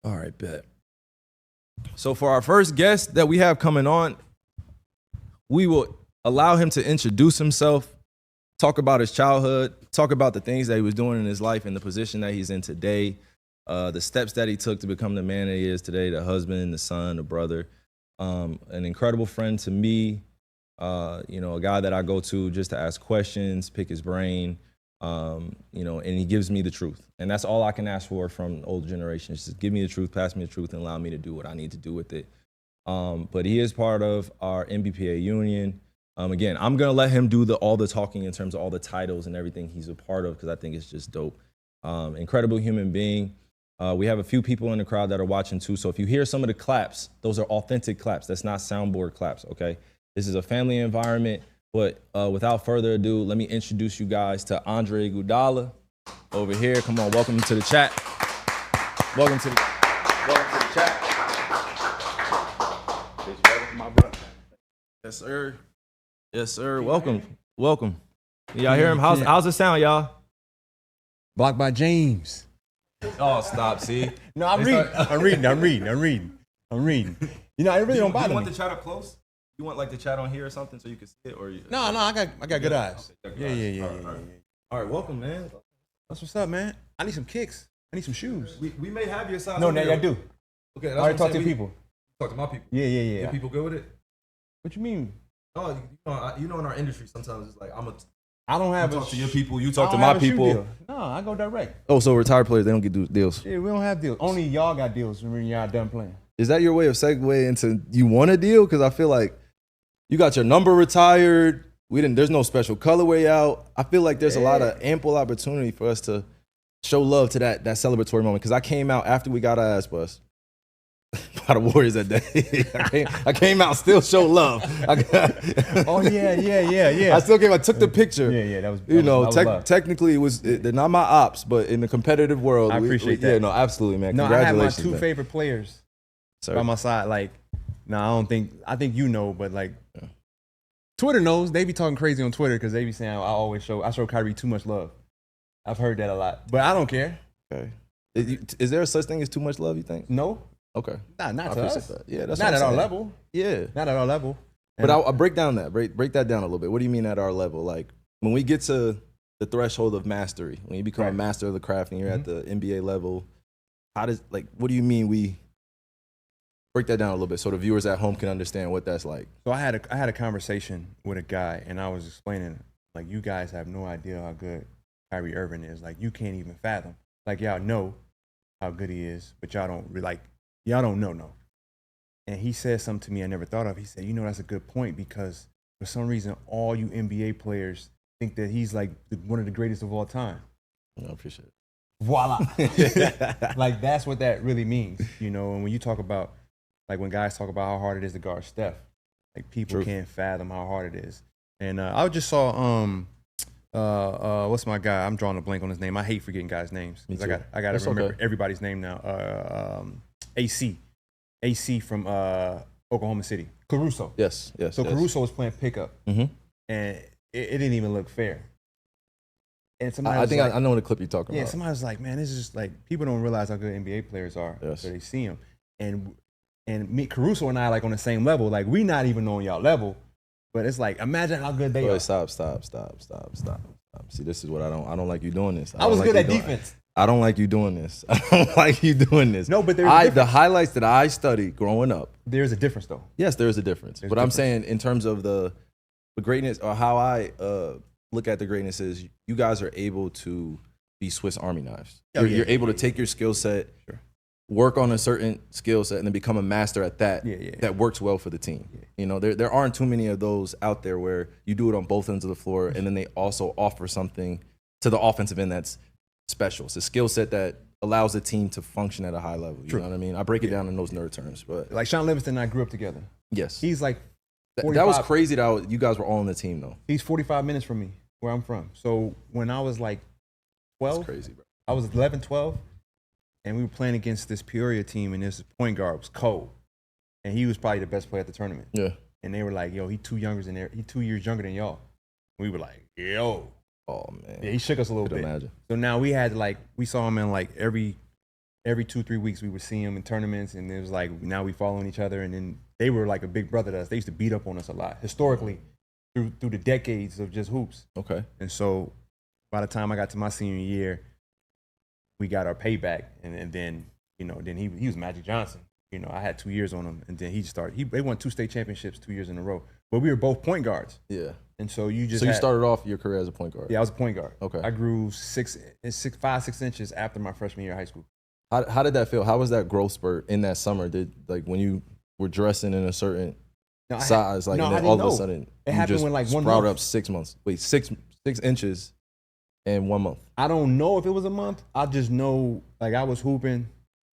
All right, bet. So for our first guest that we have coming on, we will allow him to introduce himself, talk about his childhood, talk about the things that he was doing in his life and the position that he's in today, the steps that he took to become the man that he is today, the husband, the son, the brother, an incredible friend to me, a guy that I go to just to ask questions, pick his brain, and he gives me the truth. And that's all I can ask for from older generations. Just give me the truth, pass me the truth, and allow me to do what I need to do with it. But he is part of our NBPA union. Again, I'm gonna let him do all the talking in terms of all the titles and everything he's a part of because I think it's just dope. Incredible human being. We have a few people in the crowd that are watching too. So if you hear some of the claps, those are authentic claps. That's not soundboard claps, okay? This is a family environment. But without further ado, let me introduce you guys to Andre Iguodala over here. Come on, welcome to the chat. Welcome to the chat. Welcome, my brother. Yes, sir. Yes, sir. Welcome. Y'all hear him? How's it sound, y'all? Blocked by James. Oh, stop, see? No, I'm reading. You know, I really don't bother me. You want the chat up close? You want like the chat on here or something so you can see it? Or No, I got good eyes. Okay, yeah. All right, welcome, man. That's what's up, man. I need some kicks. I need some shoes. We may have your size. No, now I do. Okay, that's I already talked to people. Talk to my people. Yeah. Your people good with it? What you mean? Oh, in our industry, sometimes it's like I don't have talk to your people. You talk to my people. No, I go direct. Oh, so retired players, they don't get deals. Yeah, we don't have deals. Only y'all got deals when y'all done playing. Is that your way of segue into you want a deal? Because I feel like you got your number retired. There's no special colorway out. I feel like there's a lot of ample opportunity for us to show love to that celebratory moment. Because I came out after we got our ass bust by the Warriors that day. I came out still show love. Oh yeah. I still came. I took the picture. Yeah. That was technically they're not my ops, but in the competitive world, I appreciate that. Yeah, no, absolutely, man. No, Congratulations. I have my two favorite players by my side. Like, no, I think you know, but like. Yeah. Twitter knows. They be talking crazy on Twitter because they be saying I show Kyrie too much love. I've heard that a lot, but I don't care. Okay. Is there a such thing as too much love, you think? No. Okay. Not to us. That. Yeah, that's not at our level. Yeah. Not at our level. But I'll break down that. Break that down a little bit. What do you mean at our level? Like when we get to the threshold of mastery, when you become a master of the craft and you're at the NBA level, what do you mean we break that down a little bit so the viewers at home can understand what that's like? So I had a conversation with a guy and I was explaining, like, you guys have no idea how good Kyrie Irving is. Like, you can't even fathom. Like, y'all know how good he is, but y'all don't know. And he said something to me I never thought of. He said, that's a good point because for some reason, all you NBA players think that he's like one of the greatest of all time. I appreciate it. Voila. Like, that's what that really means, and when you talk about, like when guys talk about how hard it is to guard Steph, like people can't fathom how hard it is. And I just saw, what's my guy? I'm drawing a blank on his name. I hate forgetting guys' names. I got to remember everybody's name now. AC from Oklahoma City. Caruso. Yes. So Caruso was playing pickup, and it didn't even look fair. And somebody I know the clip you're talking about. Yeah, somebody was like, man, this is just like, people don't realize how good NBA players are. Yes. So they see them. And me, Caruso and I, like, on the same level. Like, we not even on y'all level, but it's like, imagine how good they are. Stop. See, this is what I don't like you doing this. I was good at defense. I don't like you doing this. No, but there's the highlights that I studied growing up. There's a difference, though. Yes, there is a difference. But I'm saying in terms of the greatness, or how I look at the greatness, is you guys are able to be Swiss Army knives. You're able to take your skill set, work on a certain skill set, and then become a master at that. That works well for the team. There aren't too many of those out there where you do it on both ends of the floor, and then they also offer something to the offensive end that's special. It's a skill set that allows the team to function at a high level. You know what I mean? I break it down in those nerd terms, but like Sean Livingston and I grew up together. Yes, he's like that was crazy that you guys were all on the team though. He's 45 minutes from me, where I'm from. So when I was like 12, that's crazy, bro. I was 11, 12. And we were playing against this Peoria team, and this point guard was Cole, and he was probably the best player at the tournament. Yeah. And they were like, "Yo, he 2 years younger than y'all." We were like, "Yo." Oh man. Yeah, he shook us a little bit. Imagine. So now we had we saw him in like every every 2-3 weeks we would see them in tournaments, and it was like now we following each other, and then they were like a big brother to us. They used to beat up on us a lot historically through the decades of just hoops. Okay. And so by the time I got to my senior year, we got our payback, and then then he was Magic Johnson. I had 2 years on him, and then he started. They won 2 state championships 2 years in a row, but we were both point guards. Yeah. And so you started off your career as a point guard. Yeah, I was a point guard. Okay. I grew 5-6 inches after my freshman year of high school. How did that feel? How was that growth spurt in that summer? Did when you were dressing in a certain size, and then all of a sudden it happened when like 1 month. Sprouted up 6 months. Wait, 6 inches in 1 month. I don't know if it was a month. I just know I was hooping.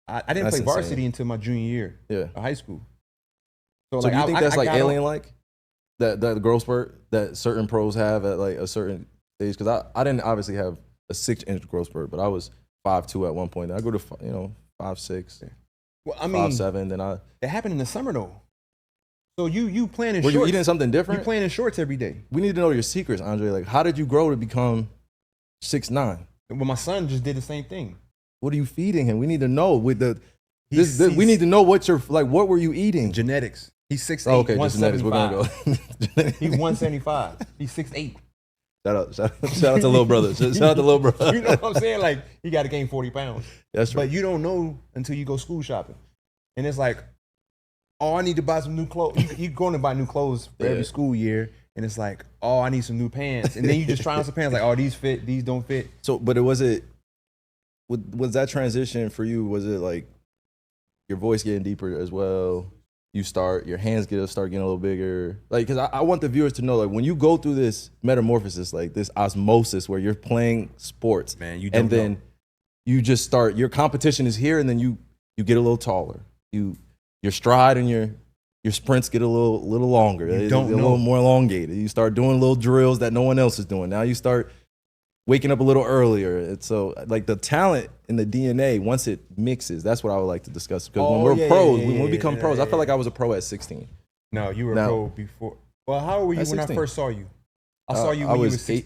I didn't play varsity until my junior year of high school. So do you think that's alien-like? That growth spurt that certain pros have at like a certain stage? Because I didn't obviously have a 6-inch growth spurt, but I was 5'2" at one point. I go to 5'6". Well, I mean 5'7". Then it happened in the summer though. So you playing in were shorts? You eating something different? You playing in shorts every day. We need to know your secrets, Andre. Like, how did you grow to become 6'9"? Well, my son just did the same thing. What are you feeding him? We need to know with we need to know what were you eating? Genetics. He's 6'8". Oh, okay, just genetics. We're gonna go. He's 175. He's 6'8". Shout out to little brother. Shout out to little brother. You know what I'm saying? Like, he got to gain 40 pounds. That's true. But you don't know until you go school shopping. And it's like, oh, I need to buy some new clothes. You're going to buy new clothes for every school year. And it's like, oh, I need some new pants. And then you just try on some pants like, oh, these fit, these don't fit. So, but was that transition for you? Was it like your voice getting deeper as well? Your hands start getting a little bigger. Like, because I want the viewers to know, like, when you go through this metamorphosis, like this osmosis where you're playing sports, man, you don't and then you just start, your competition is here, and then you get a little taller. Your stride and your sprints get a little longer. They get a little more elongated. You start doing little drills that no one else is doing. Now you start waking up a little earlier. It's so like the talent in the DNA, once it mixes, that's what I would like to discuss. Because when we're pros, when we become pros, I felt like I was a pro at 16. No, you were a pro before. Well, how old were you when I first saw you? I saw you when you were 16,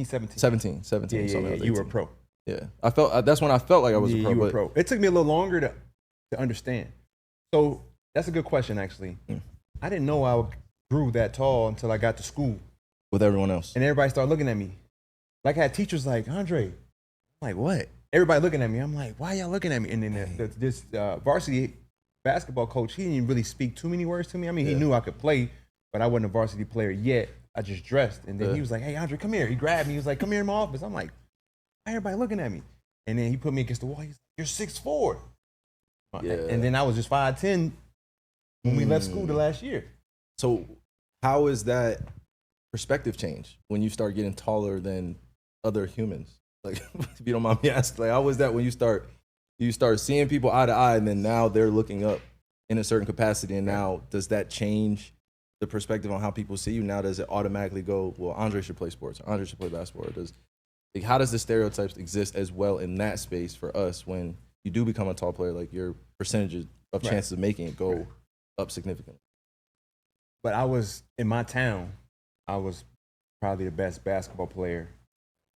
17. 17. Yeah, you were a pro. Yeah, that's when I felt like I was a pro. You were a pro. It took me a little longer to understand. So that's a good question, actually. I didn't know I grew that tall until I got to school. With everyone else. And everybody started looking at me. Like, I had teachers like, Andre, I'm like, what? Everybody looking at me. I'm like, why y'all looking at me? And then this varsity basketball coach, he didn't really speak too many words to me. I mean, he knew I could play, but I wasn't a varsity player yet. I just dressed. And then he was like, hey, Andre, come here. He grabbed me. He was like, come here in my office. I'm like, why everybody looking at me? And then he put me against the wall. He's like, you're 6'4". Yeah. And then I was just 5'10" when we left school the last year. So how is that perspective change when you start getting taller than other humans? Like, if you don't mind me asking, like, how was that when you start seeing people eye to eye, and then now they're looking up in a certain capacity, and now does that change the perspective on how people see you? Now does it automatically go, well, Andre should play sports, or Andre should play basketball? How does the stereotypes exist as well in that space for us when you do become a tall player? Like, your percentages of chances of making it go up significantly. But I was, in my town, I was probably the best basketball player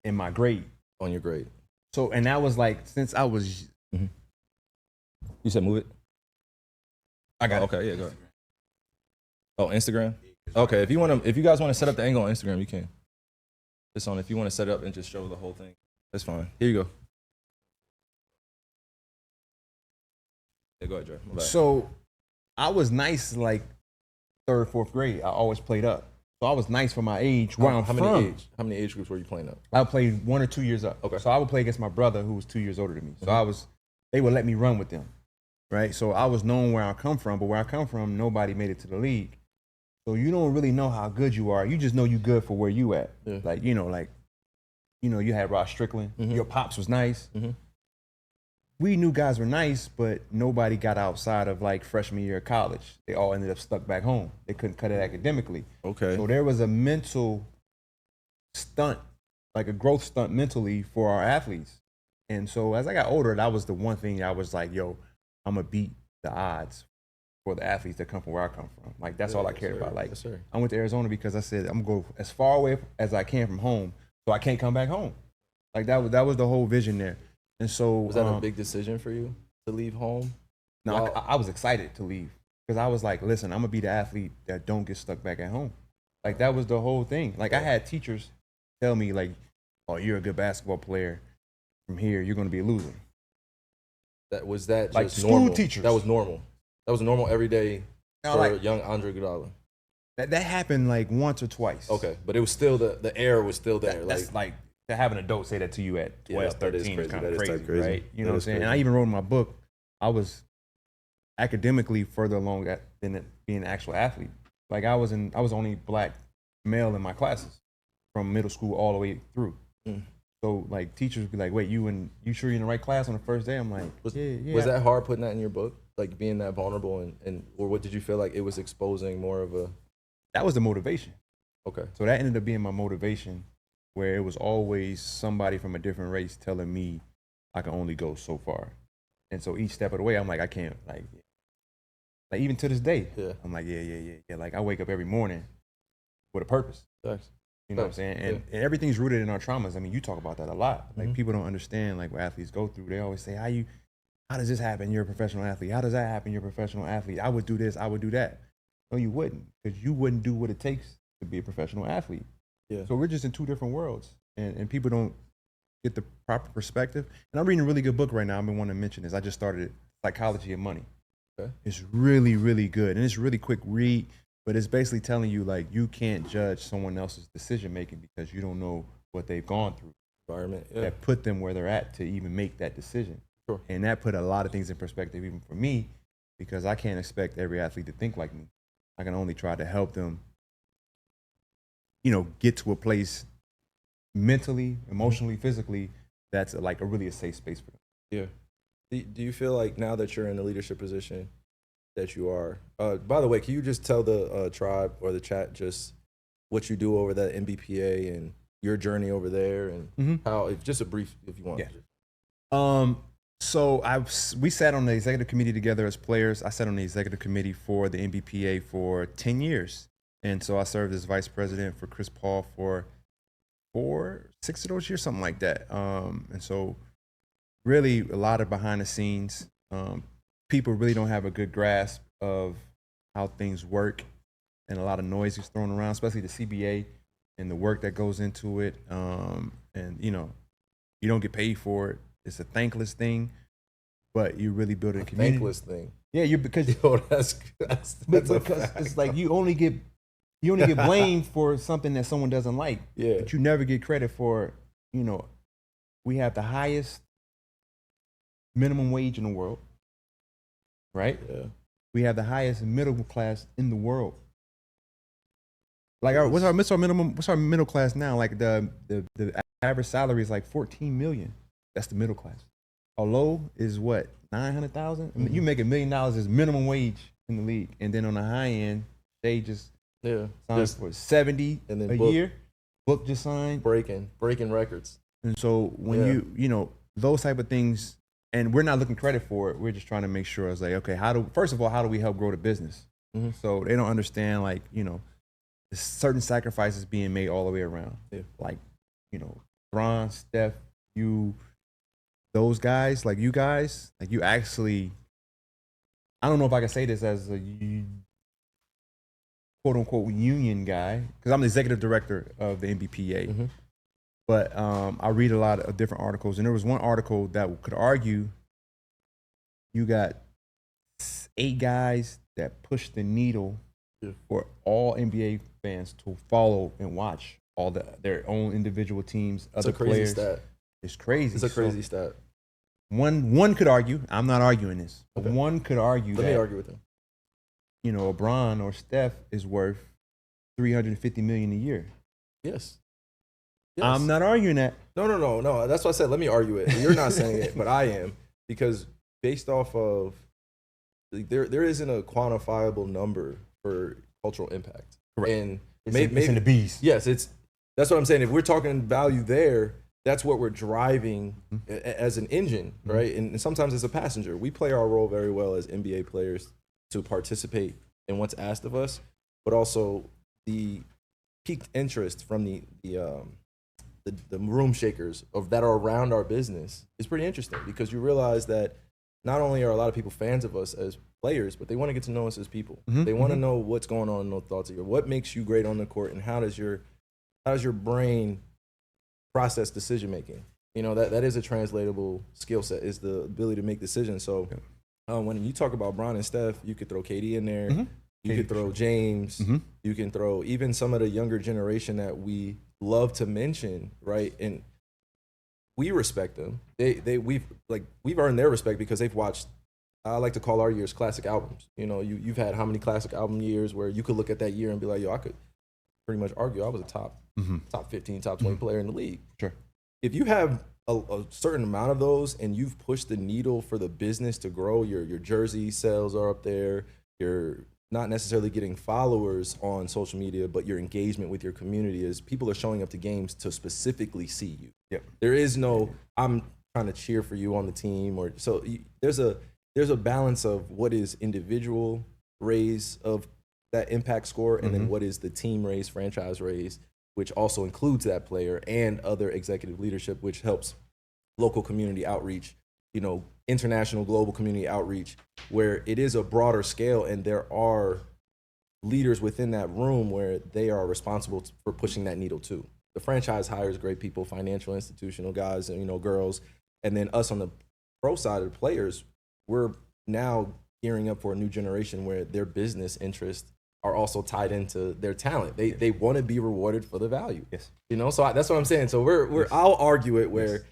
in my grade. On your grade. So, and that was like, since I was. Mm-hmm. You said move it? I got it. Okay, yeah, go ahead. Oh, Instagram? Okay, if you guys want to set up the angle on Instagram, you can. It's on, if you want to set it up and just show the whole thing. That's fine. Here you go. Yeah, go ahead, Dre. So, I was nice like 3rd, 4th grade. I always played up. So I was nice for my age. How many age groups were you playing up? I played 1 or 2 years up. Okay. So I would play against my brother who was 2 years older than me. So they would let me run with them, right? So I was known where I come from, but where I come from, nobody made it to the league. So you don't really know how good you are. You just know you good for where you at. Yeah. Like, you had Ross Strickland. Mm-hmm. Your pops was nice. Mm-hmm. We knew guys were nice, but nobody got outside of like freshman year of college. They all ended up stuck back home. They couldn't cut it academically. Okay. So there was a mental stunt, like a growth stunt mentally for our athletes. And so as I got older, that was the one thing I was like, yo, I'm going to beat the odds for the athletes that come from where I come from. Like, that's all I cared about. Like, I went to Arizona because I said, I'm going to go as far away as I can from home so I can't come back home. Like, that was the whole vision there. And so was that a big decision for you? to leave home? No, Wow. I was excited to leave because I was like, listen, I'm gonna be the athlete that don't get stuck back at home. Like that was the whole thing. Like I had teachers tell me like, oh, you're a good basketball player. From here, you're gonna be a loser. Was that Like just school normal? teachers. That was normal. That was normal every day Now, for like, young Andre Iguodala. that happened like once or twice. Okay, but it was still the air was still there. That's like to have an adult say that to you at 12, that is 13 is crazy. kind That of is crazy, crazy. right? You know That what I'm is saying? crazy. And I even wrote in my book, I was academically further along than being an actual athlete. Like I was the only black male in my classes from middle school all the way through. Mm. So like teachers would be like, wait, you sure you're in the right class on the first day? I'm like, yeah. Was that hard putting that in your book? Like being that vulnerable and or what did you feel like it was exposing more of a? That was the motivation. Okay. So that ended up being my motivation, where it was always somebody from a different race telling me I can only go so far. And so each step of the way, I'm like, I can't, like even to this day, Yeah. I'm like, yeah. Like I wake up every morning with a purpose. Thanks. You know what I'm saying? And everything's rooted in our traumas. I mean, you talk about that a lot. Like people don't understand like what athletes go through. They always say, how does this happen? You're a professional athlete. How does that happen? You're a professional athlete. I would do this. I would do that. No, you wouldn't, because you wouldn't do what it takes to be a professional athlete. Yeah. So we're just in two different worlds, and people don't get the proper perspective. And I'm reading a really good book right now. I've been wanting to mention this. I just started it, Psychology of Money. Okay. It's really, really good, and it's a really quick read. But it's basically telling you like you can't judge someone else's decision making because you don't know what they've gone through. Environment. Yeah. That put them where they're at to even make that decision. Sure. And that put a lot of things in perspective, even for me, because I can't expect every athlete to think like me. I can only try to help them, get to a place mentally, emotionally, physically, that's like a really safe space for them. Yeah. Do you feel like now that you're in the leadership position that you are, by the way, can you just tell the tribe or the chat just what you do over that NBPA and your journey over there and how, just a brief, if you want. Yeah. So we sat on the executive committee together as players. I sat on the executive committee for the NBPA for 10 years. And so I served as vice president for Chris Paul for 6 of those years, something like that. And so really a lot of behind the scenes. People really don't have a good grasp of how things work, and a lot of noise is thrown around, especially the CBA and the work that goes into it. And you don't get paid for it. It's a thankless thing, but you really build a community. Thankless thing. Yeah, because that's because it's like you only get blamed for something that someone doesn't like. Yeah. But you never get credit for, we have the highest minimum wage in the world. Right? Yeah. We have the highest middle class in the world. Like what's our middle class now? Like the average salary is like 14 million. That's the middle class. Our low is what, 900,000? I mean, you make $1 million as minimum wage in the league, and then on the high end, they just signed for 70 and then a year. Book just signed, breaking records. And so when you those type of things, and we're not looking credit for it. We're just trying to make sure it's like, okay, first of all, how do we help grow the business? So they don't understand there's certain sacrifices being made all the way around. Yeah. Like, Bron, Steph, those guys, like you guys, like you actually, I don't know if I can say this as a quote unquote union guy, because I'm the executive director of the NBPA. But I read a lot of different articles, and there was one article that could argue you got 8 guys that push the needle for all NBA fans to follow and watch all their own individual teams, other players. Stat. It's crazy. It's a crazy stat. One could argue, I'm not arguing this, but one could argue Let me argue with him. A Bron or Steph is worth $350 million a year. Yes. I'm not arguing that. No. That's why I said let me argue it. You're not saying it, but I am, because based off of there isn't a quantifiable number for cultural impact. Correct. And it's in the B's. Yes, that's what I'm saying. If we're talking value there, that's what we're driving as an engine, right? And sometimes as a passenger, we play our role very well as NBA players to participate in what's asked of us, but also the piqued interest from the room shakers that are around our business is pretty interesting, because you realize that not only are a lot of people fans of us as players, but they want to get to know us as people. Mm-hmm, They want to know what's going on in those thoughts of yours. What makes you great on the court, and how does your brain process decision making? You know, that is a translatable skill set, is the ability to make decisions. So when you talk about Bron and Steph, you could throw KD in there. Mm-hmm. You could throw James. Mm-hmm. You can throw even some of the younger generation that we love to mention, right? And we respect them. We've earned their respect because they've watched, I like to call our years classic albums. You know, you've had how many classic album years where you could look at that year and be like, yo, I could pretty much argue I was a top 15, top 20 player in the league. Sure. If you have a certain amount of those and you've pushed the needle for the business to grow, your jersey sales are up there, you're not necessarily getting followers on social media, but your engagement with your community is people are showing up to games to specifically see you. Yep. There is no, I'm trying to cheer for you on the team, or so there's a balance of what is individual raise of that impact score, and then what is the team raise, franchise raise, which also includes that player and other executive leadership, which helps local community outreach, you know, international, global community outreach, where it is a broader scale and there are leaders within that room where they are responsible for pushing that needle too. The franchise hires great people, financial, institutional guys, and, you know, girls. And then us on the pro side of the players, we're now gearing up for a new generation where their business interests are also tied into their talent. They want to be rewarded for the value. Yes. You know, so that's what I'm saying. So we're I'll argue it where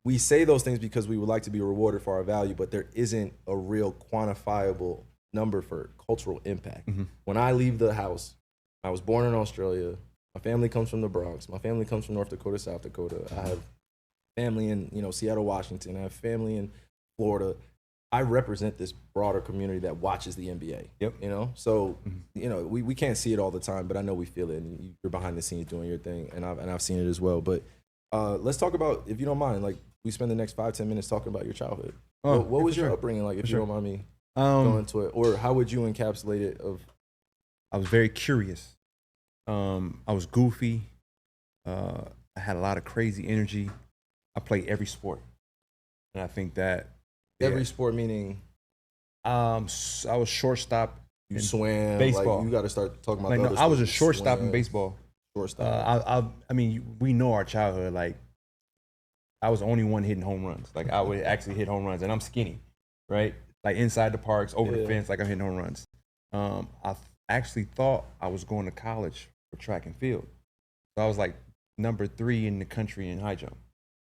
we say those things because we would like to be rewarded for our value, but there isn't a real quantifiable number for cultural impact. When I leave the house, I was born in Australia. My family comes from the Bronx. My family comes from North Dakota, South Dakota. I have family in, you know, Seattle, Washington. I have family in Florida. I represent this broader community that watches the NBA. Yep. You know, so you know, we can't see it all the time, but I know we feel it. And you're behind the scenes doing your thing, and I've seen it as well. But let's talk about, if you don't mind, like we spend the next 5-10 minutes talking about your childhood. What was your upbringing like, if you don't mind me going into it, or how would you encapsulate it? I was very curious. I was goofy. I had a lot of crazy energy. I played every sport, and I think that every sport meaning I was shortstop. You swam, baseball. Like, you got to start talking about. Like, the no, other I was a sports. shortstop in baseball. Shortstop. I mean, we know our childhood. Like, I was the only one hitting home runs. Like, I would actually hit home runs, and I'm skinny, right? Like, inside the parks, over the fence, like I'm hitting home runs. I actually thought I was going to college for track and field. So I was like number 3 in the country in high jump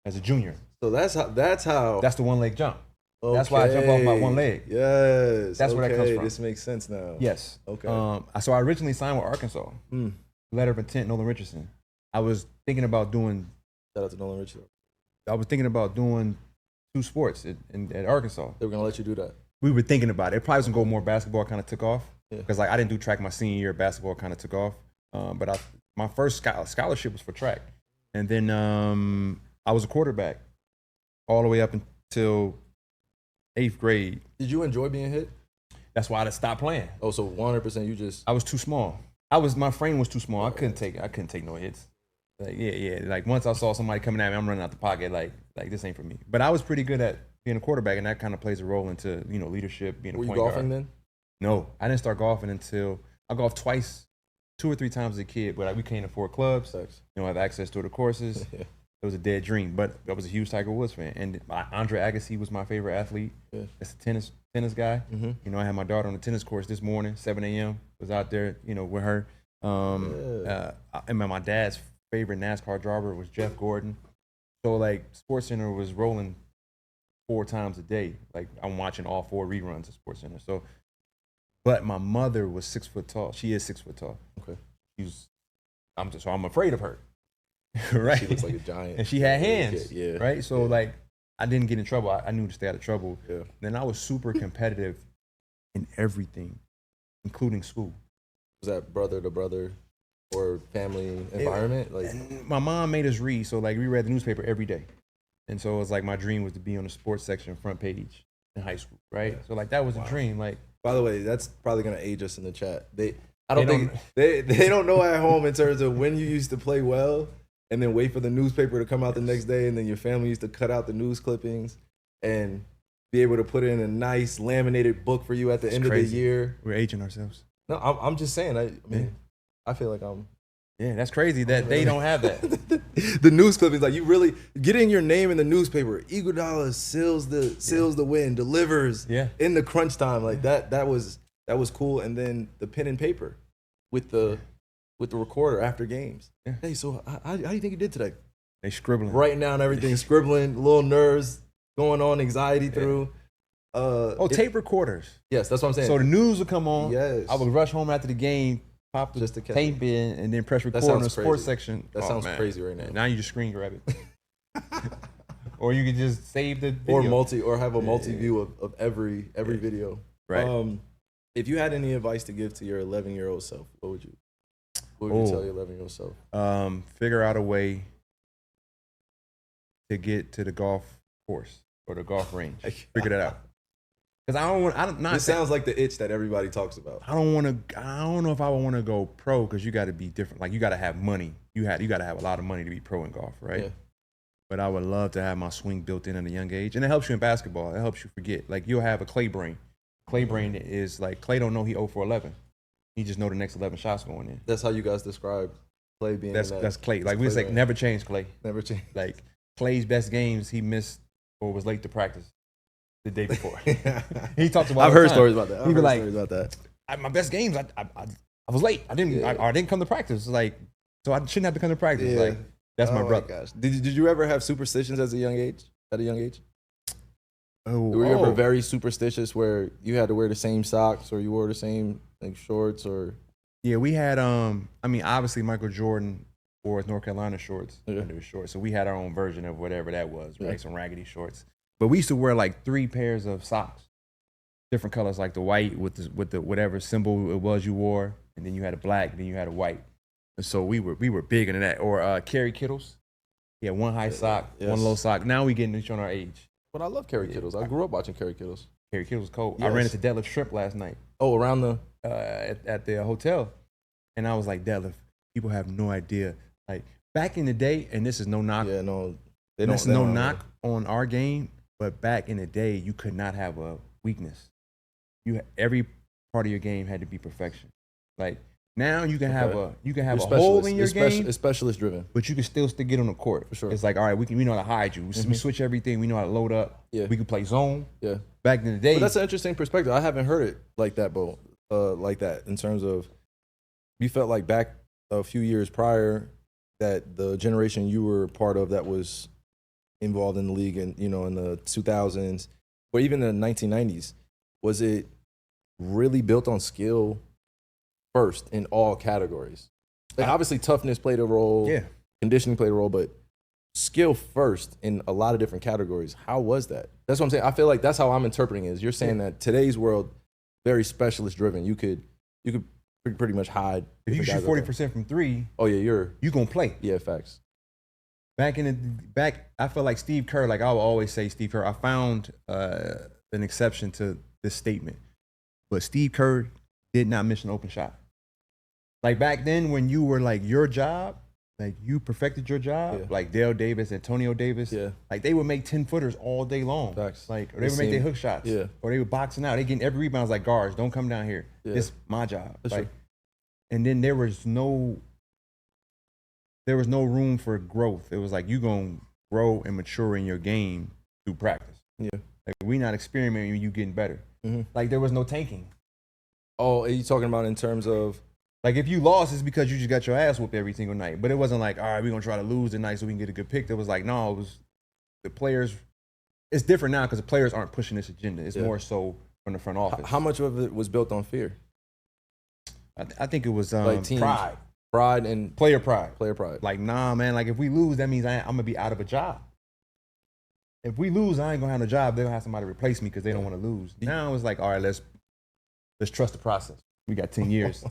as a junior. So that's how. That's the one leg jump. Okay. That's why I jump off my one leg. Yes. That's where that comes from. This makes sense now. Yes. Okay. So I originally signed with Arkansas. Letter of intent, Nolan Richardson. I was thinking about doing. Shout out to Nolan Richardson. I was thinking about doing 2 sports at Arkansas. They were gonna let you do that. We were thinking about it. It probably was gonna go more basketball. Kind of took off because like I didn't do track my senior year. Basketball kind of took off. But my first scholarship was for track, and then I was a quarterback all the way up until 8th grade. Did you enjoy being hit? That's why I stopped playing. Oh, so 100% you just. I was too small. My frame was too small. I couldn't take no hits. Like yeah. Like once I saw somebody coming at me, I'm running out the pocket. Like this ain't for me. But I was pretty good at being a quarterback, and that kind of plays a role into, you know, leadership, being a point guard. Were you golfing then? No, I didn't start golfing until I golfed twice, 2 or 3 times as a kid. But we can't afford clubs. You know, have access to the courses. It was a dead dream. But I was a huge Tiger Woods fan, and Andre Agassi was my favorite athlete. That's a tennis guy. You know, I had my daughter on the tennis course this morning, 7 a.m. Was out there, you know, with her. And my dad's favorite NASCAR driver was Jeff Gordon. So like SportsCenter was rolling 4 times a day. Like I'm watching all 4 reruns of SportsCenter. So, but my mother was 6 foot tall. She is 6 foot tall. Okay. I'm afraid of her. Right. She looks like a giant. And she had hands. Yeah. Right. So like I didn't get in trouble. I knew to stay out of trouble. Yeah. Then I was super competitive in everything, including school. Was that brother to brother or family environment? Like my mom made us read, so like we read the newspaper every day. And so it was like my dream was to be on the sports section front page in high school, right? So like that was a dream. Like, by the way, that's probably gonna age us in the chat. They don't know at home in terms of when you used to play well and then wait for the newspaper to come out the next day, and then your family used to cut out the news clippings. And be able to put it in a nice laminated book for you at the end of the year. We're aging ourselves. No, I'm just saying. I mean, I feel like I'm. Yeah, that's crazy that they don't have that. The news clippings, like you really getting your name in the newspaper. Iguodala seals the win, delivers in the crunch time. Like that was cool. And then the pen and paper with the recorder after games. Yeah. Hey, so how do you think you did today? They scribbling, writing down everything, scribbling, little nerves going on, anxiety through. Tape recorders. Yes, that's what I'm saying. So the news would come on. Yes, I would rush home after the game. Pop the tape in and then press record in the sports section. That sounds crazy right now. Now you just screen grab it. Or you can just save the video. Or have a multi view of every video. Right. If you had any advice to give to your 11-year-old self, what would you tell your 11-year-old self? Figure out a way to get to the golf course or the golf range. Figure that out. Because this sounds like the itch that everybody talks about. I don't know if I would want to go pro because you got to be different. Like you got to have money. You got to have a lot of money to be pro in golf, right? Yeah. But I would love to have my swing built in at a young age, and it helps you in basketball. It helps you forget. Like you'll have a Clay brain. Clay brain is like Clay don't know he 0 for 11. He just know the next 11 shots going in. That's how you guys describe Clay being. That's Clay. Like we say, never change Clay. Never change. Like Clay's best games, he missed or was late to practice the day before. He talks about. I've heard stories about that. He'd be like, my best games, I was late. I didn't come to practice. Like, so I shouldn't have to come to practice. Like, that's my brother. Gosh. Did you ever have superstitions at a young age? Were you ever very superstitious where you had to wear the same socks or you wore the same shorts or? Yeah, we had. Obviously Michael Jordan wore his North Carolina shorts under his shorts, so we had our own version of whatever that was, right? Some raggedy shorts. But we used to wear like 3 pairs of socks, different colors, like the white with the whatever symbol it was you wore, and then you had a black, then you had a white. And so we were big into that. Or Kerry Kittles, one high sock, one low sock. Now we getting each on our age. But I love Kerry Kittles. I grew up watching Kerry Kittles. Kerry Kittles was cold. Yes. I ran into Deadlift Shrimp last night. Oh, around the at the hotel, and I was like, Deadlift, people have no idea. Like back in the day, and this is no knock. Yeah, no, this is no knock on our game. But back in the day, you could not have a weakness. Every part of your game had to be perfection. Like now, you can have a hole in your game. It's specialist driven, but you can still get on the court. For sure. It's like, all right, we know how to hide you. We switch everything. We know how to load up. Yeah. We can play zone. Yeah. Back in the day, but that's an interesting perspective. I haven't heard it like that, Bo. Like that in terms of you felt like back a few years prior that the generation you were part of that was involved in the league and in the 2000s or even the 1990s, was it really built on skill first in all categories? Like obviously toughness played a role, conditioning played a role, but skill first in a lot of different categories. How was that? That's what I'm saying. I feel like that's how I'm interpreting it. Is you're saying that today's world very specialist driven. You could pretty much hide. If you shoot 40% from 3, you're gonna play. Yeah, facts. I feel like Steve Kerr, like I will always say Steve Kerr. I found an exception to this statement, but Steve Kerr did not miss an open shot. Like back then when you were like your job, like you perfected your job, like Dale Davis, Antonio Davis, like they would make 10-footers all day long. Facts. Like, or they would make their hook shots, or they were boxing out. They getting every rebound. I was like, guards, don't come down here. It's my job. Like, and then there was no room for growth. It was like you gonna grow and mature in your game through practice. Yeah, like we not experimenting. You getting better. Mm-hmm. Like there was no tanking. Oh, are you talking about in terms of? Like if you lost, it's because you just got your ass whooped every single night. But it wasn't like, all right, we're gonna try to lose tonight so we can get a good pick. It was like, no, it was the players. It's different now because the players aren't pushing this agenda. It's more so from the front office. How much of it was built on fear? I think it was like pride and player pride. Like, nah, man. Like if we lose, that means I'm gonna be out of a job. If we lose, I ain't gonna have a job. They're gonna have somebody to replace me because they don't want to lose. Now it's like, all right, let's trust the process. We got 10 years.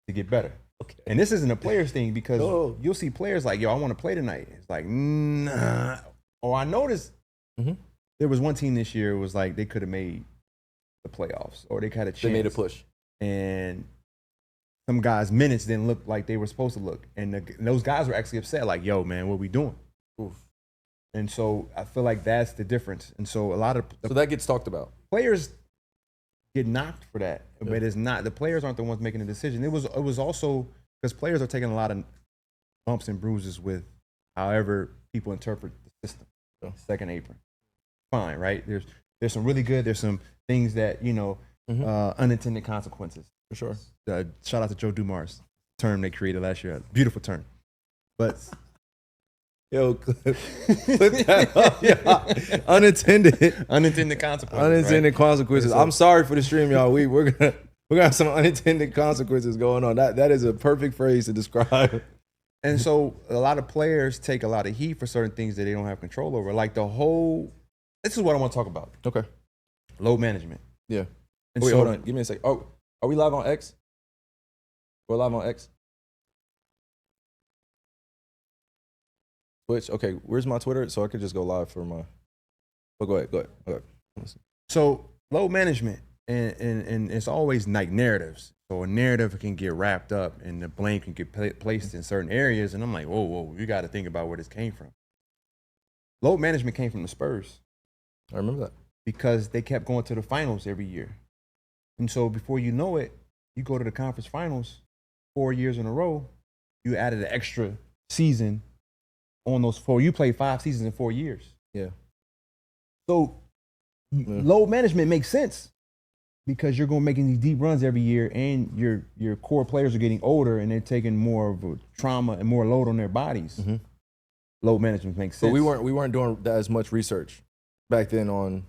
To get better. Okay. And this isn't a players thing because you'll see players like, yo, I want to play tonight. It's like, nah. Or I noticed there was one team this year, it was like they could have made the playoffs or they had a chance. They made a push. And some guys' minutes didn't look like they were supposed to look. And those guys were actually upset, like, yo, man, what we doing? Oof. And so I feel like that's the difference. And so a lot of So that gets talked about. players get knocked for that, Yeah. but it's not. The players aren't the ones making the decision. It was also because players are taking a lot of bumps and bruises with however people interpret the system. Yeah. Second apron, fine, right? There's some really good. There's some things that unintended consequences. For sure. Shout out to Joe Dumars term they created last year. Beautiful term, but. Yo, clip that up. Yeah. Unintended consequences. Unintended consequences. So- I'm sorry for the stream, y'all. We're gonna have some unintended consequences going on. That is a perfect phrase to describe. And so a lot of players take a lot of heat for certain things that they don't have control over. Like this is what I want to talk about. Okay. Load management. Yeah. And Wait, so, hold on. Give me a sec. Oh, are we live on X? We're live on X. Twitch. Okay. Where's my Twitter? So I could just go live for my. Oh, go ahead. So load management and it's always like narratives. So a narrative can get wrapped up and the blame can get placed in certain areas. And I'm like, whoa, you got to think about where this came from. Load management came from the Spurs. I remember that. Because they kept going to the finals every year. And so before you know it, you go to the conference finals 4 years in a row, you added an extra season on those 4. You played 5 seasons in 4 years. Yeah. So load management makes sense because you're going to making these deep runs every year and your core players are getting older and they're taking more of a trauma and more load on their bodies. Mm-hmm. Load management makes sense. But we weren't doing that as much research back then on.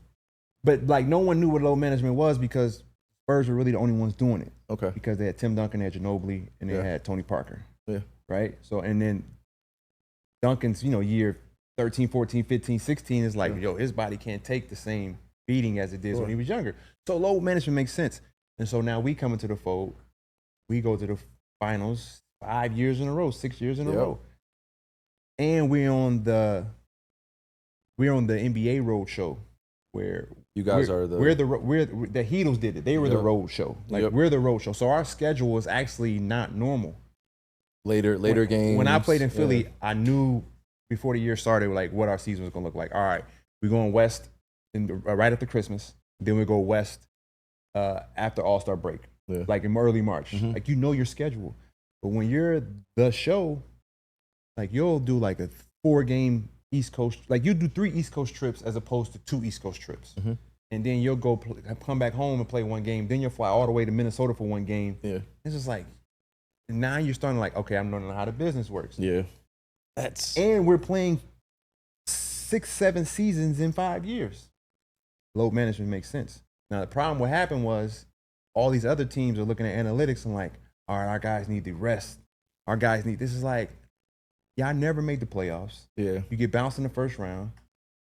But like no one knew what load management was because Spurs were really the only ones doing it. Okay. Because they had Tim Duncan, they had Ginobili, and they had Tony Parker. Yeah. Right? So, and then Duncan's, year 13, 14, 15, 16 is like, his body can't take the same beating as it did when he was younger. So load management makes sense. And so now we come into the fold. We go to the finals 5 years in a row, 6 years in a row. And we're on the NBA road show where you guys we're the Heatles did it. They were the road show. Like we're the road show. So our schedule was actually not normal. Later games. When I played in Philly, I knew before the year started like what our season was gonna look like. All right, we're going west right after Christmas. Then we go west after All-Star break, like in early March. Mm-hmm. Like your schedule. But when you're the show, like you'll do like a 4-game East Coast, like you do 3 East Coast trips as opposed to 2 East Coast trips. Mm-hmm. And then you'll go come back home and play 1 game. Then you'll fly all the way to Minnesota for 1 game. Yeah. It's just like, now you're starting like, okay, I'm learning how the business works. Yeah. And we're playing 6, 7 seasons in 5 years. Load management makes sense. Now the problem what happened was all these other teams are looking at analytics and like, all right, our guys need to rest. This is like, y'all never made the playoffs. Yeah. You get bounced in the first round.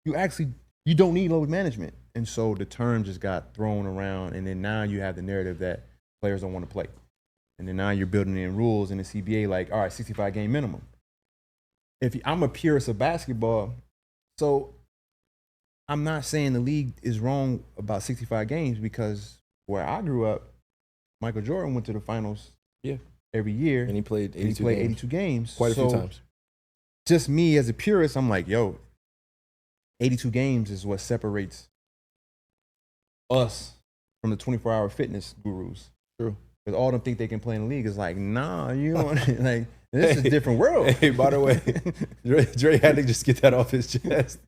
You don't need load management. And so the term just got thrown around. And then now you have the narrative that players don't want to play. And then now you're building in rules in the CBA like, all right, 65 game minimum. I'm a purist of basketball, so I'm not saying the league is wrong about 65 games because where I grew up, Michael Jordan went to the finals every year. And he played 82 games. Quite a few times. Just me as a purist, I'm like, 82 games is what separates us from the 24-hour fitness gurus. True. Because all of them think they can play in the league. It's like, nah, you don't. Like, this is a different world. Hey, by the way, Dre had to just get that off his chest.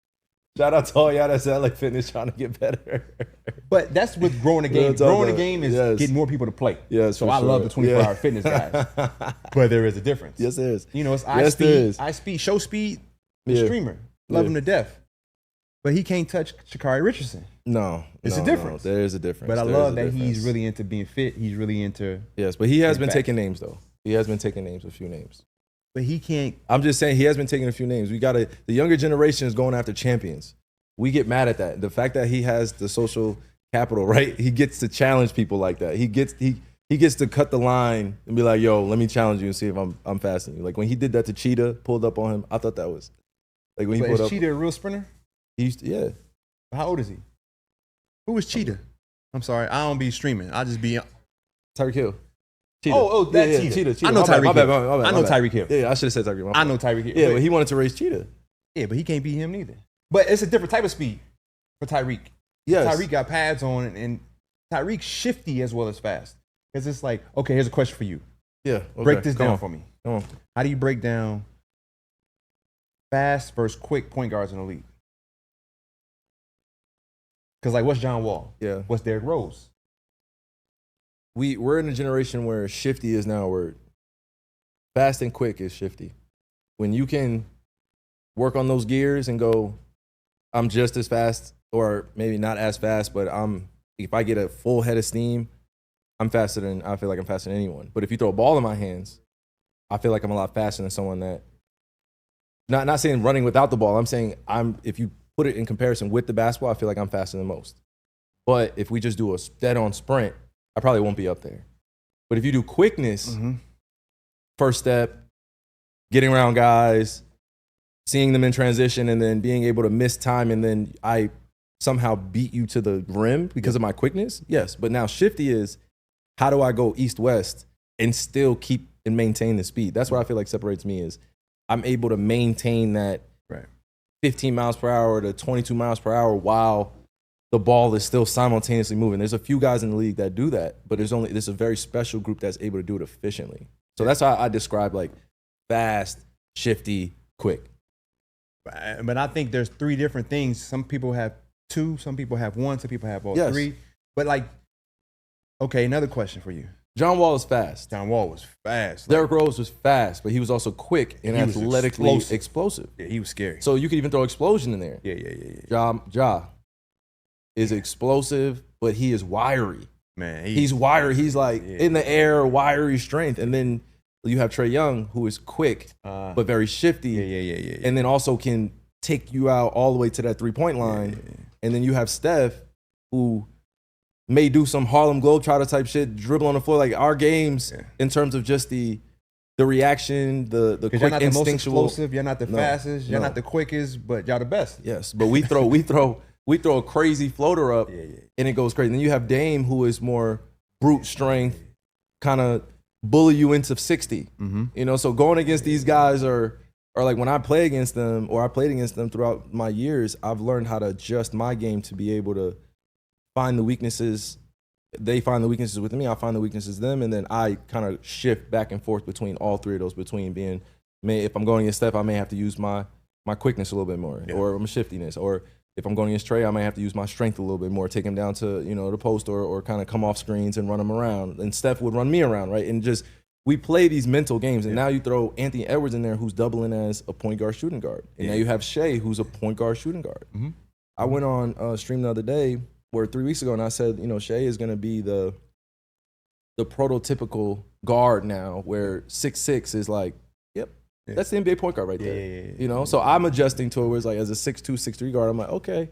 Shout out to all y'all that's at like fitness trying to get better. But that's with growing the game. Growing the game is getting more people to play. Yes, so I love the 24-hour fitness guys. But there is a difference. Yes, there is. It's I speed, show speed, the streamer. Love him to death. But he can't touch Kyrie Richardson. No. It's a difference. No, there is a difference. But I love that he's really into being fit. He's really into. Yes, but he has been taking names though. He has been taking names, a few names. But he can't. I'm just saying he has been taking a few names. The younger generation is going after champions. We get mad at that. The fact that he has the social capital, right? He gets to challenge people like that. He gets to cut the line and be like, yo, let me challenge you and see if I'm faster than you. Like when he did that to Cheetah, pulled up on him, I thought that was like when he pulled up. Is Cheetah a real sprinter? He used to, yeah. How old is he? Who is Cheetah? I'm sorry, I don't be streaming. I'll just be Tyreek Hill. Cheetah. Oh, that's Cheetah. Cheetah. I know Tyreek Hill. My bad. I know Tyreek Hill. Yeah, I should have said Tyreek Hill. I know Tyreek Hill. Yeah, but he wanted to race Cheetah. Yeah, but he can't beat him neither. But it's a different type of speed for Tyreek. Yes. Tyreek got pads on, and Tyreek's shifty as well as fast. Because it's like, okay, here's a question for you. Yeah. Okay. Break this Come down on. for me. Come on. How do you break down fast versus quick point guards in the league? Because, like, what's John Wall? Yeah. What's Derrick Rose? We're in a generation where shifty is now a word. Fast and quick is shifty. When you can work on those gears and go, I'm just as fast, or maybe not as fast, but if I get a full head of steam, I feel like I'm faster than anyone. But if you throw a ball in my hands, I feel like I'm a lot faster than someone that, not saying running without the ball, I'm saying if you put it in comparison with the basketball, I feel like I'm faster than most. But if we just do a dead-on sprint, I probably won't be up there. But if you do quickness, first step, getting around guys, seeing them in transition, and then being able to miss time, and then I somehow beat you to the rim because of my quickness, yes. But now shifty is, how do I go east-west and still keep and maintain the speed? That's what I feel like separates me is I'm able to maintain that 15 miles per hour to 22 miles per hour while the ball is still simultaneously moving. There's a few guys in the league that do that, but there's a very special group that's able to do it efficiently. So that's how I describe like fast, shifty, quick. But I think there's three different things. Some people have two, some people have one, some people have all Yes. three. But like, okay, another question for you. John Wall is fast. John Wall was fast. Derrick Rose was fast, but he was also quick and He was athletically explosive. Yeah, he was scary. So you could even throw explosion in there. Yeah. Ja is explosive, but he is wiry. Man, He's wiry. He's like in the air, wiry strength. And then you have Trae Young, who is quick, but very shifty. Yeah. And then also can take you out all the way to that three-point line. Yeah. And then you have Steph, who may do some Harlem Globetrotter type shit, dribble on the floor. Like our games, in terms of just the reaction, the quick you're not the most instinctual. explosive, you're not the fastest, you're not the quickest, but y'all the best. Yes, but we throw a crazy floater up, and it goes crazy. Then you have Dame, who is more brute strength, kind of bully you into 60. You know, so going against these guys are like when I play against them, or I played against them throughout my years, I've learned how to adjust my game to be able to find the weaknesses. They find the weaknesses with me, I find the weaknesses them, and then I kind of shift back and forth between all three of those, if I'm going against Steph, I may have to use my quickness a little bit more, or my shiftiness, or if I'm going against Trae, I may have to use my strength a little bit more, take him down to, the post, or kind of come off screens and run him around. And Steph would run me around, right? And just, we play these mental games. And now you throw Anthony Edwards in there, who's doubling as a point guard shooting guard. And now you have Shea, who's a point guard shooting guard. I went on a stream the other day, or 3 weeks ago, and I said, Shea is going to be the prototypical guard now, where 6'6" is like, that's the NBA point guard right there. So I'm adjusting to it where it's like, as a 6'2", 6'3" guard, I'm like, okay,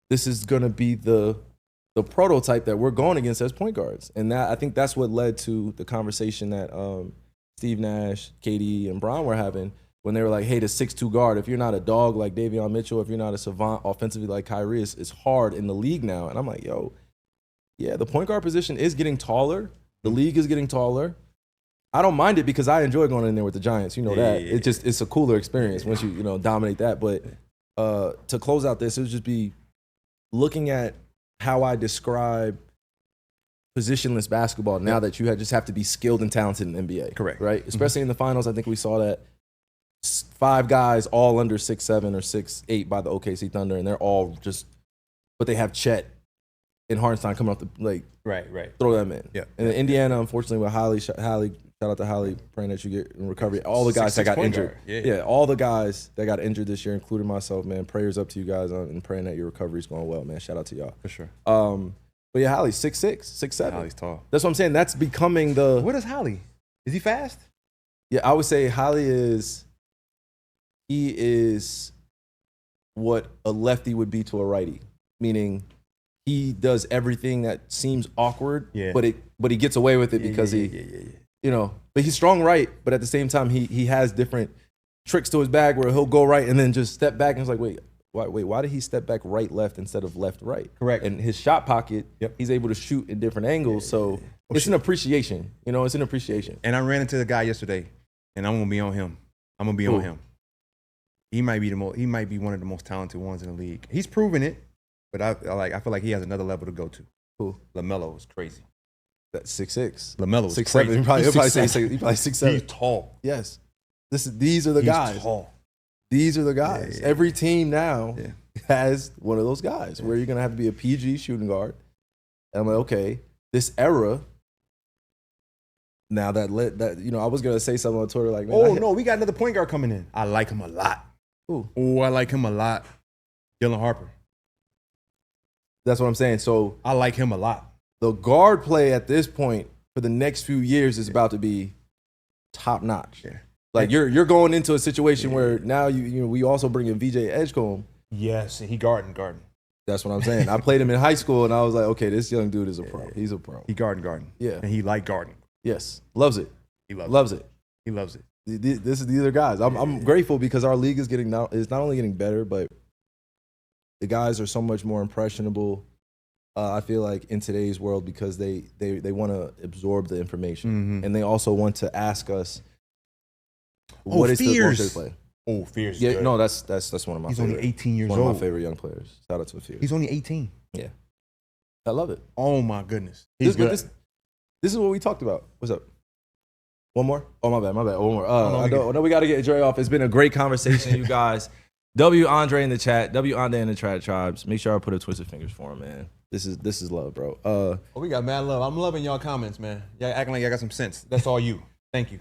this is going to be the prototype that we're going against as point guards. And I think that's what led to the conversation that Steve Nash, KD, and Bron were having when they were like, hey, the 6'2" guard, if you're not a dog like Davion Mitchell, if you're not a savant offensively like Kyrie, it's hard in the league now. And I'm like, the point guard position is getting taller. The league is getting taller. I don't mind it because I enjoy going in there with the Giants. You know that. It's a cooler experience once you dominate that. But to close out this, it would just be looking at how I describe positionless basketball now that you just have to be skilled and talented in the NBA. Correct. Right? Especially in the finals, I think we saw that 5 guys all under 6'7" or 6'8" by the OKC Thunder, and they're all but they have Chet and Hartenstein coming off the throw them in. Yeah. And Indiana, unfortunately, with Holly, shout out to Holly, praying that you get in recovery. All the guys that got injured. All the guys that got injured this year, including myself, man. Prayers up to you guys and praying that your recovery is going well, man. Shout out to y'all. For sure. But yeah, Holly's 6'6", 6'7". Holly's tall. That's what I'm saying. That's becoming the... What is Holly? Is he fast? Yeah, I would say Holly is... He is what a lefty would be to a righty, meaning he does everything that seems awkward, but he gets away with it because but he's strong right, but at the same time he has different tricks to his bag where he'll go right and then just step back and it's like, why did he step back right left instead of left right? Correct. And his shot pocket, he's able to shoot in different angles, so it's an appreciation. It's an appreciation. And I ran into the guy yesterday, and I'm gonna be on him. On him. he might be one of the most talented ones in the league. He's proven it, but I feel like he has another level to go to. Who? LaMelo is crazy. That's 6'6". LaMelo is 6'7". crazy. He'll probably say 6'7". He's tall. Yes. These are the guys. He's tall. These are the guys. Yeah. Every team now has one of those guys where you're gonna have to be a PG shooting guard. And I'm like, okay, this era. Now that I was gonna say something on Twitter like, man, no, we got another point guard coming in. I like him a lot. Who? Oh, I like him a lot. Dylan Harper. That's what I'm saying. So I like him a lot. The guard play at this point for the next few years is about to be top notch. Yeah. Like you're going into a situation where now we also bring in VJ Edgecombe. Yes, he guarding. That's what I'm saying. I played him in high school and I was like, okay, this young dude is a pro. He's a pro. He guarding. Yeah. And he like guarding. Yes. Loves it. He loves it. He loves it. These are guys. I'm grateful because our league is not only getting better, but the guys are so much more impressionable. I feel like in today's world because they want to absorb the information and they also want to ask us what is the most they play. Oh, Fears. Yeah, no, that's one of my. He's favorite, only 18 years old. old. One of my favorite young players. Shout out to Fears. He's only 18. Yeah, I love it. Oh my goodness, he's good. This is what we talked about. What's up? One more? Oh my bad. One more. I know we got to get Dre off. It's been a great conversation, you guys. Andre in the chat. Andre in the chat tribes. Make sure I put a twisted fingers for him, man. This is love, bro. We got mad love. I'm loving y'all comments, man. Y'all acting like y'all got some sense. That's all you. Thank you.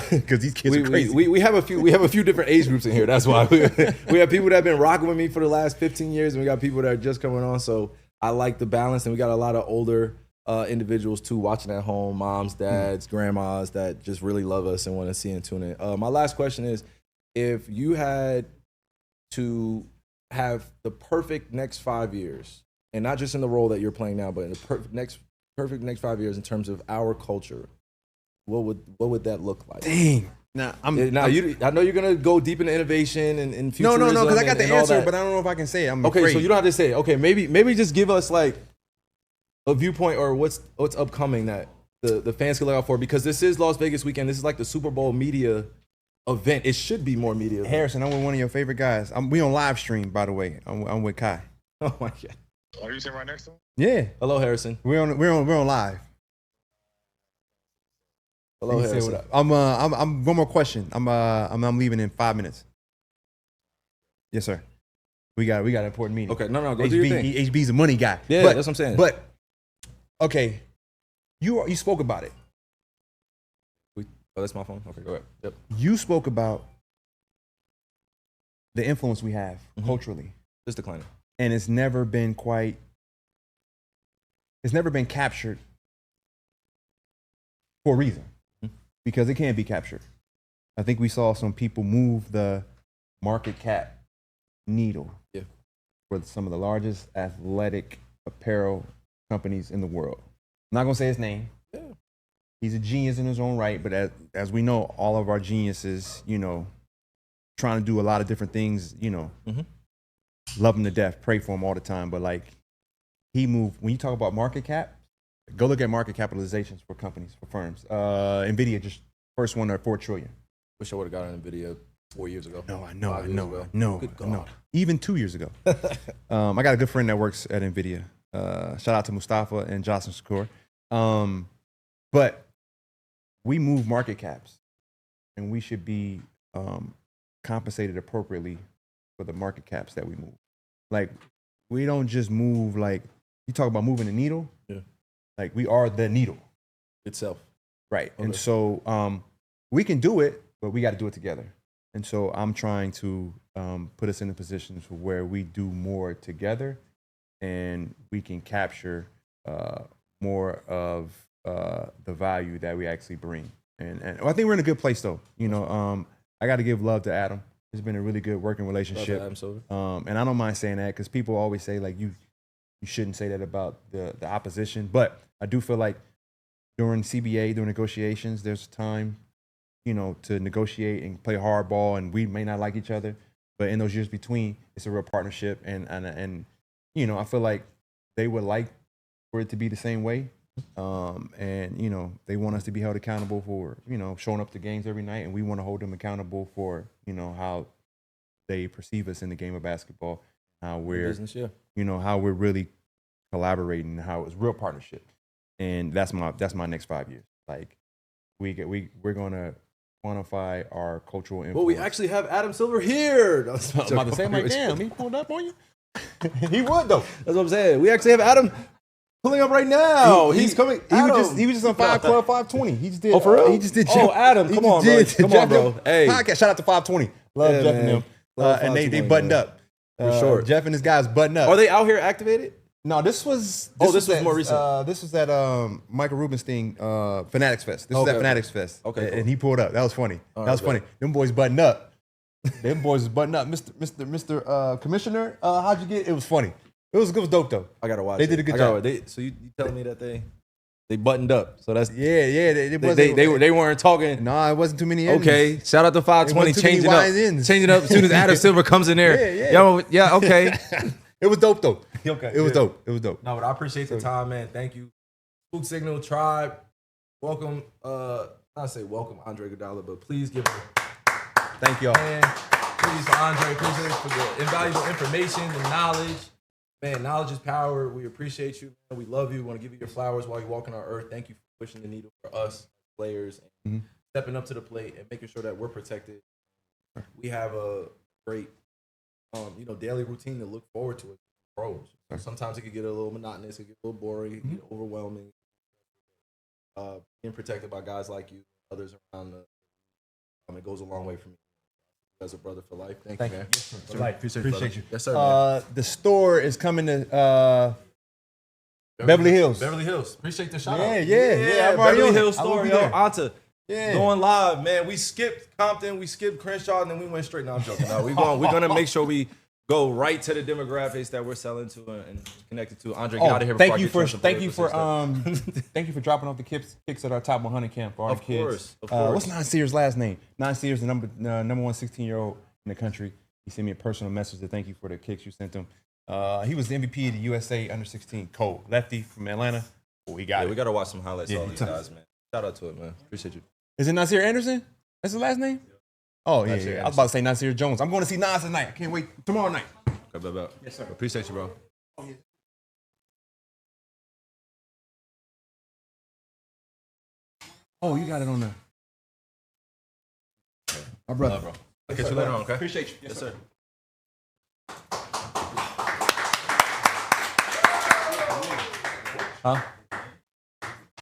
Because these kids are crazy. We have a few different age groups in here. That's why we have people that have been rocking with me for the last 15 years, and we got people that are just coming on. So I like the balance, and we got a lot of older individuals too watching at home, moms, dads, grandmas that just really love us and want to see and tune in. My last question is, if you had to have the perfect next 5 years, and not just in the role that you're playing now, but in the perfect next 5 years in terms of our culture, what would that look like? Dang. I know you're gonna go deep into innovation and futurism. No, because I got the answer, but I don't know if I can say it. I'm okay, afraid. so you don't have to say it. Okay, maybe just give us like a viewpoint or what's upcoming that the fans can look out for, because this is Las Vegas weekend. This is like the Super Bowl media event. It should be more media event. Harrison, I'm with one of your favorite guys. We on live stream, by the way. I'm with Kai. Oh my god. Are you sitting right next to him? Yeah. Hello, Harrison. We're on live. Hello, Harrison. What up. I'm one more question. I'm leaving in 5 minutes. Yes, sir. We got an important meeting. Okay, no, go do your thing. HB's a money guy. Yeah, that's what I'm saying. But okay, you spoke about it. Oh, that's my phone. Okay, go ahead. Yep. You spoke about the influence we have culturally. Just declining. And it's never been captured for a reason. Because it can't be captured. I think we saw some people move the market cap needle for some of the largest athletic apparel companies in the world. I'm not going to say his name. Yeah. He's a genius in his own right, but as we know, all of our geniuses, trying to do a lot of different things, love him to death, pray for him all the time. But like, he moved, when you talk about market cap, go look at market capitalizations for companies, for firms. NVIDIA just first one at $4 trillion. Wish I would have got on NVIDIA 4 years ago. No, I know. Good God. Even 2 years ago. I got a good friend that works at NVIDIA. Shout out to Mustafa and Jocelyn Shakur. But we move market caps, and we should be compensated appropriately for the market caps that we move. Like, we don't just move like, you talk about moving the needle. Yeah. Like, we are the needle itself. Right. Okay. And so we can do it, but we got to do it together. And so I'm trying to put us in a position where we do more together and we can capture more of the value that we actually bring. And I think we're in a good place, though. I got to give love to Adam. It's been a really good working relationship. And I don't mind saying that because people always say, like, you shouldn't say that about the opposition. But I do feel like during CBA, during negotiations, there's time, to negotiate and play hardball, and we may not like each other. But in those years between, it's a real partnership. And I feel like they would like for it to be the same way. And they want us to be held accountable for, showing up to games every night. And we want to hold them accountable for, how they perceive us in the game of basketball, how we're, business, yeah. how we're really collaborating, how it's real partnership. And that's my next 5 years. Like we're gonna quantify our cultural influence. Well, we actually have Adam Silver here. I'm about to say, like, damn, he pulled up on you. He would though. That's what I'm saying. We actually have Adam pulling up right now. He's coming. He was just on 5 Club 520. He just did. Oh, for real? He just did. Adam, come on, bro. Come on, bro. Hey, podcast. Shout out to 520. Love Yeah, Jeff man. and them. Love And they 520, buttoned man. up. For sure. Jeff and his guys buttoned up. Are they out here activated? No, this was. This was more recent. This was at Michael Rubenstein Fanatics Fest. This was Okay, at Fanatics Fest. Okay, cool. And he pulled up. That was funny. All That was right, funny. Them boys buttoned up. Them boys was buttoned up. Mr. Commissioner, how'd you get? It was funny. It was dope though. I gotta watch. They did a good job. So you telling me that they buttoned up? So that's Yeah. they weren't talking. No, it wasn't too many. Ends. Okay, shout out to 520, It wasn't too many changing up, wise ends. changing up as soon as Adam Silver comes in there. Yeah. Okay. It was dope though. Okay, It was good. dope. It was dope. No, but I appreciate the time, man. Thank you. Spook Signal Tribe, welcome. Not say welcome Andre Iguodala, but please give a Thank y'all. man. Please for Andre, appreciate it for the invaluable information, the knowledge. Man, knowledge is power. We appreciate you. Man. We love you. We want to give you your flowers while you're walking our earth. Thank you for pushing the needle for us players and stepping up to the plate and making sure that we're protected. We have a great, daily routine to look forward to. It pros. Sometimes it could get a little monotonous. It could get a little boring. It could get overwhelming. Being protected by guys like you, others around it goes a long way for me. As a brother for life. Thank you, man. For life. Appreciate you. Yes, sir. Man. The store is coming to Beverly Hills. Beverly Hills. Appreciate the shout out. Yeah. I'm already Beverly on it. Hills I will store, be yo. there. Anta. Yeah. Going live, man. We skipped Compton, we skipped Crenshaw, and then we went straight. No, I'm joking. No, we're gonna make sure we go right to the demographics that we're selling to and connected to. Andre, get out of here. Thank you for dropping off the kicks at our top 100 camp for all Of the kids. course, of course. What's Nasir's last name? Nasir's the number one 16-year-old in the country. He sent me a personal message to thank you for the kicks you sent him. He was the MVP of the USA under 16 Cole lefty from Atlanta. Oh, we got it. We gotta watch some highlights of all these guys, man. Shout out to it, man. Appreciate you. Is it Nasir Anderson? That's his last name? Oh, yeah. Nasir I was about to say Nasir Jones. I'm going to see Nas tonight. I can't wait. Tomorrow night. Okay, bet. Yes, sir. Appreciate you, bro. Oh, you got it on there. My brother. Bro. I'll catch you later on, okay? Appreciate you. Yes, sir. Huh?